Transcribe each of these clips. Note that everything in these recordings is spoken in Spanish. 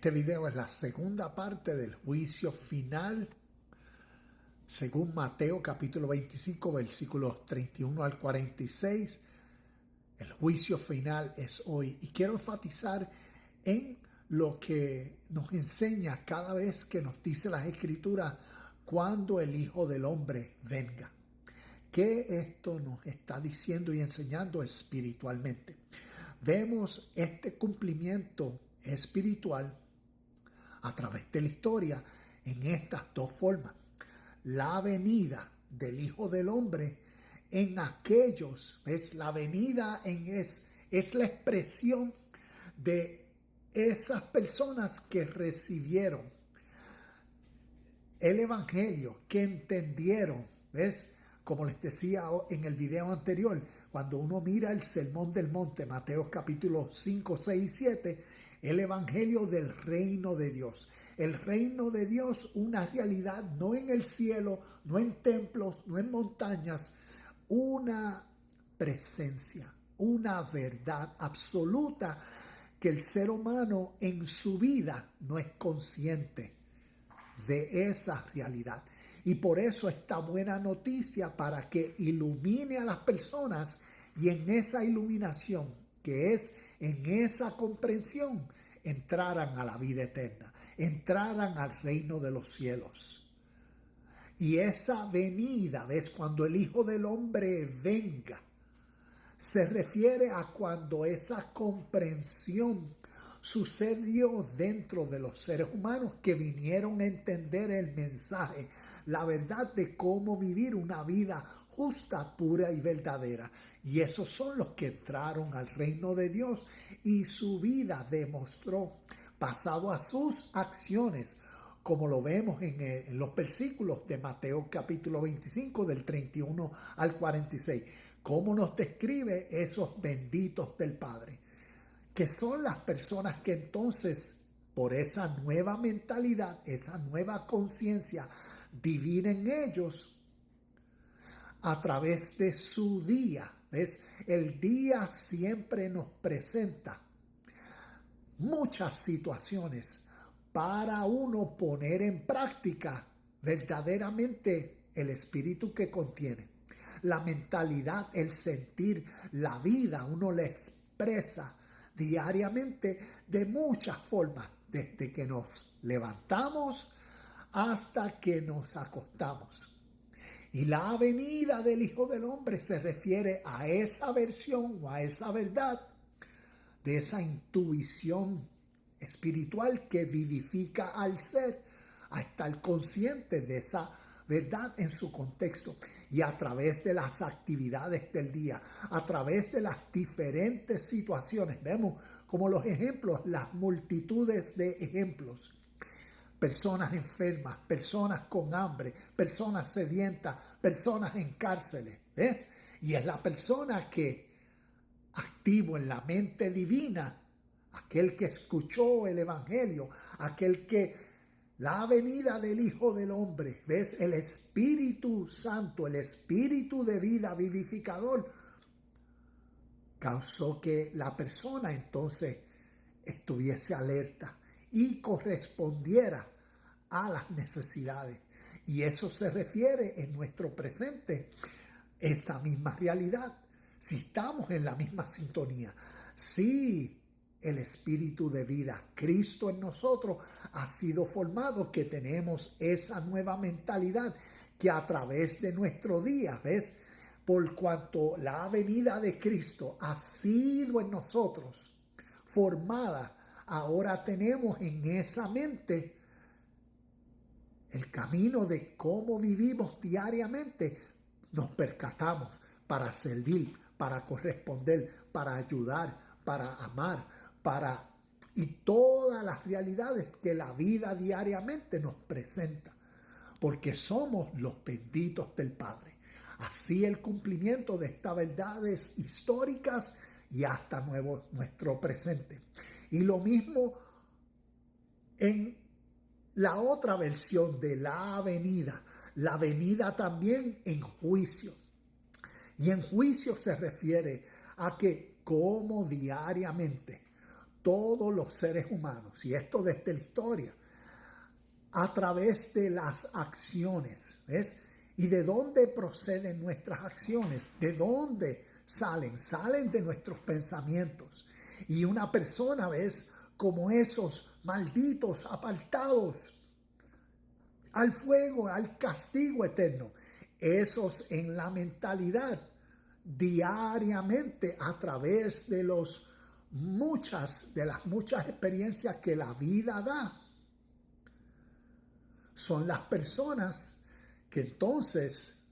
Este video es la segunda parte del juicio final, según Mateo capítulo 25, versículos 31 al 46. El juicio final es hoy y quiero enfatizar en lo que nos enseña cada vez que nos dice las Escrituras cuando el Hijo del Hombre venga. ¿Qué esto nos está diciendo y enseñando espiritualmente? Vemos este cumplimiento espiritual a través de la historia en estas dos formas. La venida del Hijo del Hombre en aquellos, ¿ves? La venida es la expresión de esas personas que recibieron el Evangelio, que entendieron, ¿ves? Como les decía en el video anterior, cuando uno mira el Sermón del Monte, Mateo capítulo 5, 6 y 7, el Evangelio del reino de Dios. El reino de Dios, una realidad no en el cielo, no en templos, no en montañas, una presencia, una verdad absoluta que el ser humano en su vida no es consciente de esa realidad. Y por eso esta buena noticia para que ilumine a las personas y en esa iluminación, que es en esa comprensión, entraran a la vida eterna, entraran al reino de los cielos. Y esa venida, ¿ves? Cuando el Hijo del Hombre venga, se refiere a cuando esa comprensión sucedió dentro de los seres humanos que vinieron a entender el mensaje, la verdad de cómo vivir una vida justa, pura y verdadera. Y esos son los que entraron al reino de Dios y su vida demostró, basado a sus acciones, como lo vemos en los versículos de Mateo capítulo 25 del 31 al 46. Cómo nos describe esos benditos del Padre, que son las personas que entonces, por esa nueva mentalidad, esa nueva conciencia divina en ellos, a través de su día, ¿ves? El día siempre nos presenta muchas situaciones para uno poner en práctica verdaderamente el espíritu que contiene. La mentalidad, el sentir, la vida, uno la expresa diariamente de muchas formas, desde que nos levantamos hasta que nos acostamos. Y la venida del Hijo del Hombre se refiere a esa versión o a esa verdad de esa intuición espiritual que vivifica al ser a estar consciente de esa verdad en su contexto, y a través de las actividades del día, a través de las diferentes situaciones, vemos como los ejemplos, las multitudes de ejemplos. Personas enfermas, personas con hambre, personas sedientas, personas en cárceles, ¿ves? Y es la persona que, activo en la mente divina, aquel que escuchó el Evangelio, aquel que la venida del Hijo del Hombre, ¿ves? El Espíritu Santo, el Espíritu de vida vivificador, causó que la persona entonces estuviese alerta y correspondiera a las necesidades. Y eso se refiere en nuestro presente, esta misma realidad. Si estamos en la misma sintonía, si el espíritu de vida, Cristo en nosotros, ha sido formado, que tenemos esa nueva mentalidad que a través de nuestro día, ¿ves? Por cuanto la venida de Cristo ha sido en nosotros formada, ahora tenemos en esa mente el camino de cómo vivimos diariamente. Nos percatamos para servir, para corresponder, para ayudar, para amar, y todas las realidades que la vida diariamente nos presenta, porque somos los benditos del Padre. Así el cumplimiento de estas verdades históricas y hasta nuestro presente. Y lo mismo en la otra versión de la venida también en juicio. Y en juicio se refiere a que como diariamente todos los seres humanos, y esto desde la historia, a través de las acciones, ¿ves? ¿Y de dónde proceden nuestras acciones? ¿De dónde salen? Salen de nuestros pensamientos. Y una persona, ¿ves? Como esos malditos apartados al fuego, al castigo eterno. Esos en la mentalidad diariamente a través de las muchas experiencias que la vida da. Son las personas que entonces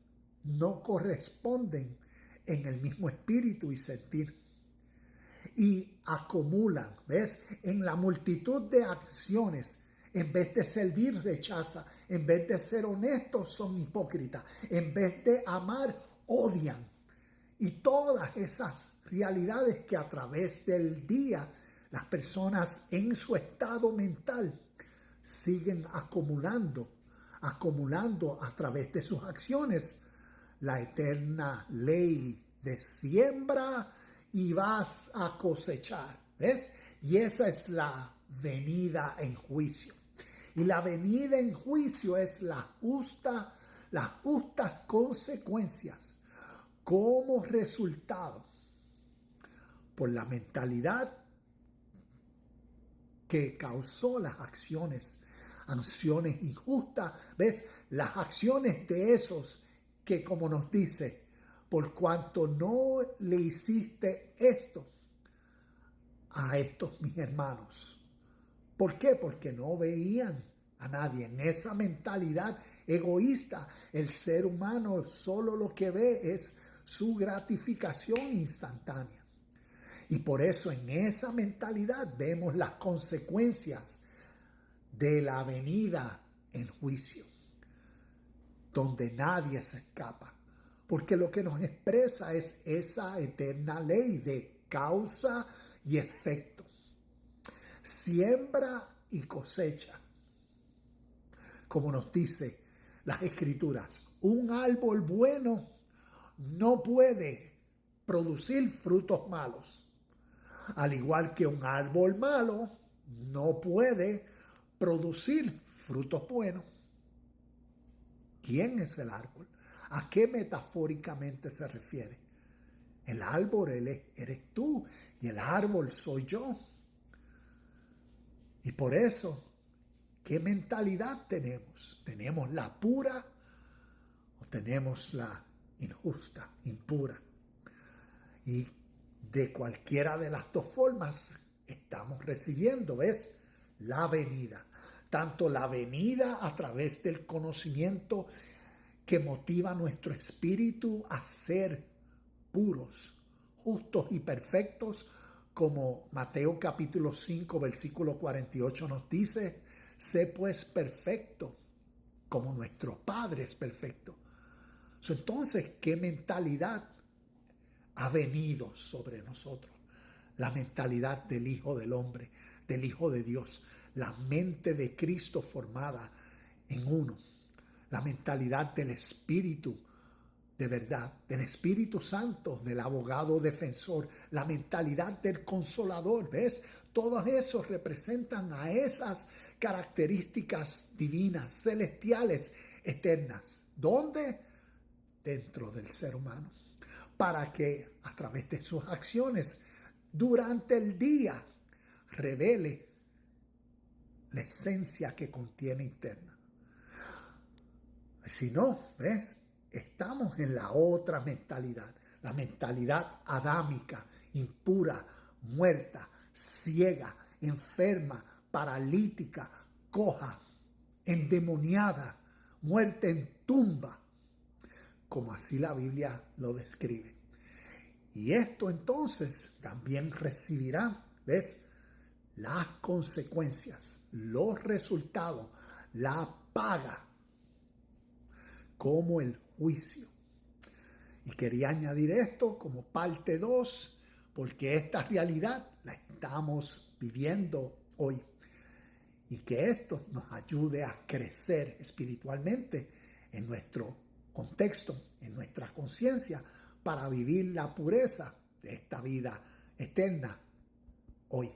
no corresponden en el mismo espíritu y sentir. Y acumulan, ¿ves? En la multitud de acciones, en vez de servir, rechaza. En vez de ser honestos, son hipócritas. En vez de amar, odian. Y todas esas realidades que a través del día las personas en su estado mental siguen acumulando a través de sus acciones la eterna ley de siembra y vas a cosechar, ¿ves? Y esa es la venida en juicio. Y la venida en juicio es las justas consecuencias como resultado por la mentalidad que causó las acciones injustas, ¿ves? Las acciones de esos que, como nos dice, por cuanto no le hiciste esto a estos mis hermanos. ¿Por qué? Porque no veían a nadie. En esa mentalidad egoísta, el ser humano solo lo que ve es su gratificación instantánea. Y por eso en esa mentalidad vemos las consecuencias de la venida en juicio, donde nadie se escapa. Porque lo que nos expresa es esa eterna ley de causa y efecto. Siembra y cosecha. Como nos dice las Escrituras, un árbol bueno no puede producir frutos malos. Al igual que un árbol malo no puede producir frutos buenos. ¿Quién es el árbol? ¿A qué metafóricamente se refiere? El árbol eres tú y el árbol soy yo. Y por eso, ¿qué mentalidad tenemos? ¿Tenemos la pura o tenemos la injusta, impura? Y de cualquiera de las dos formas estamos recibiendo, ¿ves? La venida. Tanto la venida a través del conocimiento que motiva nuestro espíritu a ser puros, justos y perfectos, como Mateo capítulo 5, versículo 48 nos dice, sé pues perfecto, como nuestro Padre es perfecto. Entonces, ¿qué mentalidad ha venido sobre nosotros? La mentalidad del Hijo del Hombre, del Hijo de Dios, la mente de Cristo formada en uno, la mentalidad del Espíritu de verdad, del Espíritu Santo, del abogado defensor, la mentalidad del consolador, ¿ves? Todos esos representan a esas características divinas, celestiales, eternas. ¿Dónde? Dentro del ser humano. Para que a través de sus acciones durante el día revele la esencia que contiene interna. Si no, ¿ves? Estamos en la otra mentalidad, la mentalidad adámica, impura, muerta, ciega, enferma, paralítica, coja, endemoniada, muerte en tumba, como así la Biblia lo describe. Y esto entonces también recibirá, ¿ves? Las consecuencias, los resultados, la paga, como el juicio. Y quería añadir esto como parte 2, porque esta realidad la estamos viviendo hoy. Y que esto nos ayude a crecer espiritualmente en nuestro contexto, en nuestra conciencia, para vivir la pureza de esta vida eterna hoy.